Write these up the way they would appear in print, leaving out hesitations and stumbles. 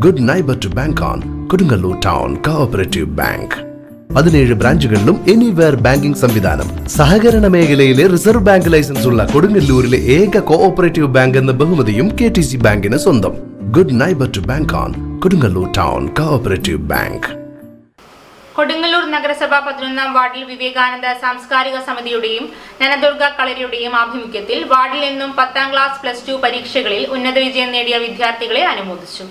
Good neighbour to bank on Kodungallur town cooperative bank. 17 ബ്രാഞ്ചുകളിലും anywhere banking സംവിധാനം. സഹകരണ മേഖലയിലെ റിസർവ് ബാങ്ക് ലൈസൻസ് ഉള്ള കൊടുങ്ങല്ലൂരിലെ ഏക കോഓപ്പറേറ്റീവ് ബാങ്ക് എന്ന ബഹുമതിയും KTC ബാങ്കിന് സ്വന്തം. Good neighbour to bank on Kodungallur town cooperative bank. Kodungallur നഗരസഭ 11-ാം വാർഡിൽ വിവേകാനന്ദ സാംസ്കാരിക സമിതിയുടെയും നനദുർഗ കളരിയുടെയും ആഭിമുഖ്യത്തിൽ വാർഡിൽ നിന്നും 10ാം ക്ലാസ് +2 പരീക്ഷകളിൽ ഉന്നത വിജയം നേടിയ വിദ്യാർത്ഥികളെ അനുമോദിച്ചു.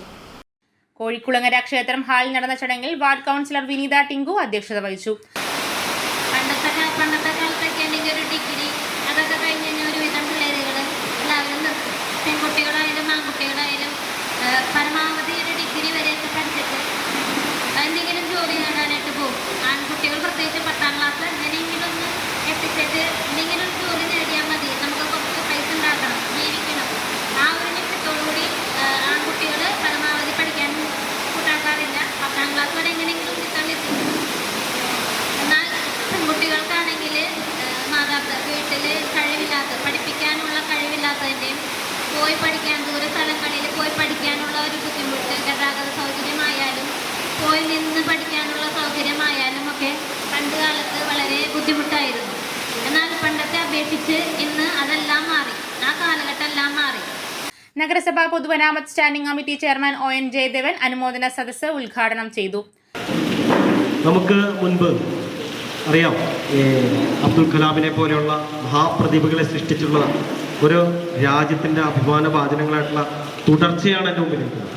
കോഴിക്കുളങ്ങര ക്ഷേത്രം ഹാളിൽ നടന്ന ചടങ്ങിൽ വാർഡ് കൗൺസിലർ വിനീത ടിങ്കു അധ്യക്ഷത വഹിച്ചു. പണ്ടത്തെ കാലത്തൊക്കെ ആണെങ്കിൽ ഒരു ഡിഗ്രി അതൊക്കെ കഴിഞ്ഞ് ഒരുവിധം പിള്ളേരുകൾ എല്ലാവരും പെൺകുട്ടികളായാലും ആൺകുട്ടികളായാലും പരമാവധി ഒരു ഡിഗ്രി വരെയൊക്കെ പഠിച്ചിട്ട് എന്തെങ്കിലും ജോലി നേടാനായിട്ട് പോകും. ആൺകുട്ടികൾ പ്രത്യേകിച്ച് 10ാം ക്ലാസ് എങ്ങനെയെങ്കിലും ഒന്ന് എത്തിച്ചിട്ട് എന്തെങ്കിലും ജോലി നേടിയാൽ മതി, നമുക്ക് കുറച്ച് പൈസ ഉണ്ടാക്കണം, ജീവിക്കണം. ആ ഒരു ലക്ഷ്യത്തോടുകൂടി ആൺകുട്ടികൾ പരമാവധി പഠിക്കാൻ കൂട്ടാക്കാറില്ല. 10ാം ക്ലാസ് വരെ എങ്ങനെയെങ്കിലും കിട്ടാനെത്തി. എന്നാൽ പെൺകുട്ടികൾക്കാണെങ്കിൽ വീട്ടിൽ പഠിപ്പിക്കാനുള്ള കഴിവില്ലാത്തതിൻ്റെയും പോയി പഠിക്കാൻ ദൂര സ്ഥലങ്ങളിൽ പോയി പഠിക്കാനുള്ള ഒരു ബുദ്ധിമുട്ട്, ഗതാഗത സൗകര്യമായാലും പോയി നിന്ന് പഠിക്കാനുള്ള സൗകര്യമായാലും ഒക്കെ പണ്ട് കാലത്ത് വളരെ ബുദ്ധിമുട്ടായിരുന്നു. എന്നാൽ പണ്ടത്തെ അപേക്ഷിച്ച് ഇന്ന് അതെല്ലാം മാറി, ആ കാലഘട്ടം എല്ലാം മാറി. നഗരസഭാ പൊതുമരാമത്ത് standing committee chairman ON Jayadevan അനുമോദന സദസ്സ് ഉദ്ഘാടനം ചെയ്തു. നമുക്ക് മുൻപ് അറിയാം, അബ്ദുൽ കലാമിനെ പോലെയുള്ള മഹാപ്രതിഭകളെ സൃഷ്ടിച്ചുള്ള ഒരു രാജ്യത്തിൻ്റെ അഭിമാന വാചനങ്ങളായിട്ടുള്ള തുടർച്ചയാണ് എൻ്റെ മുമ്പിലിരിക്കുന്നത്.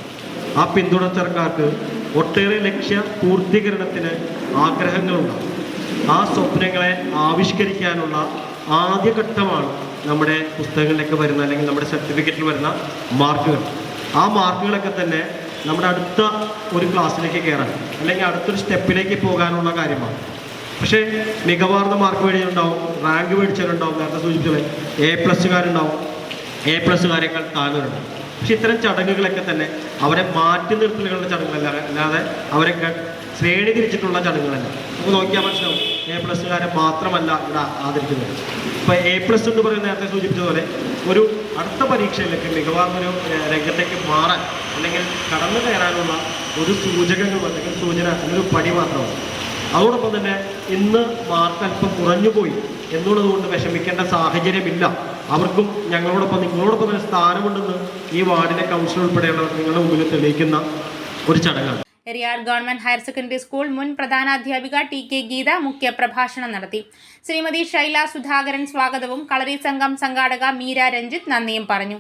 ആ പിന്തുണച്ചക്കാർക്ക് ഒട്ടേറെ ലക്ഷ്യ പൂർത്തീകരണത്തിന് ആഗ്രഹങ്ങളുണ്ടാകും. ആ സ്വപ്നങ്ങളെ ആവിഷ്കരിക്കാനുള്ള ആദ്യഘട്ടമാണ് നമ്മുടെ പുസ്തകങ്ങളിലേക്ക് വരുന്ന അല്ലെങ്കിൽ നമ്മുടെ സർട്ടിഫിക്കറ്റിൽ വരുന്ന മാർക്കുകൾ. ആ മാർക്കുകളൊക്കെ തന്നെ നമ്മുടെ അടുത്ത ഒരു ക്ലാസ്സിലേക്ക് കയറാൻ അല്ലെങ്കിൽ അടുത്തൊരു സ്റ്റെപ്പിലേക്ക് പോകാനുള്ള കാര്യമാണ്. പക്ഷേ മികവാർന്ന മാർക്ക് മേടിച്ചിട്ടുണ്ടാവും, റാങ്ക് മേടിച്ചവരുണ്ടാവും, നേരത്തെ സൂചിപ്പിച്ചത് A+കാരുണ്ടാവും, A+കാരേക്കാൾ താഴ്ന്നവരുണ്ടാവും. പക്ഷെ ഇത്തരം ചടങ്ങുകളൊക്കെ തന്നെ അവരെ മാറ്റി നിർത്തലുകളുടെ ചടങ്ങുകളല്ല, അല്ലാതെ അവരെ ശ്രേണി തിരിച്ചിട്ടുള്ള ചടങ്ങുകളല്ല. നമുക്ക് നോക്കിയാൽ മനസ്സിലാവും, A+കാരെ മാത്രമല്ല ഇവിടെ ആദരിക്കുന്നത്. ഇപ്പോൾ A+ എന്ന് പറയുന്ന നേരത്തെ സൂചിപ്പിച്ചതുപോലെ ഒരു അടുത്ത പരീക്ഷയിലേക്ക് മികവാർന്നൊരു രംഗത്തേക്ക് മാറാൻ അല്ലെങ്കിൽ കടന്നു കയറാനുള്ള ഒരു സൂചകങ്ങൾ അല്ലെങ്കിൽ സൂചന എന്നൊരു പടി മാത്രമാണ്. അതോടൊപ്പം തന്നെ ഇന്ന് മാർക്ക് അല്പം കുറഞ്ഞുപോയി എന്നുള്ളതുകൊണ്ട് വിഷമിക്കേണ്ട സാഹചര്യമില്ല. അവർക്കും ഞങ്ങളോടൊപ്പം നിങ്ങളോടൊപ്പം തന്നെ സ്ഥാനമുണ്ടെന്ന് ഈ വാർഡിലെ കൗൺസിലർ ഉൾപ്പെടെയുള്ളവർ നിങ്ങളുടെ മുമ്പിൽ തെളിയിക്കുന്ന ഒരു ചടങ്ങാണ്. Eriyad government higher secondary school മുൻ പ്രധാനാധ്യാപിക TK ഗീത മുഖ്യ പ്രഭാഷണം നടത്തി. ശ്രീമതി ഷൈല സുധാകരൻ സ്വാഗതവും കളരി സംഘം സംഘാടക മീര രഞ്ജിത്ത് നന്ദിയും പറഞ്ഞു.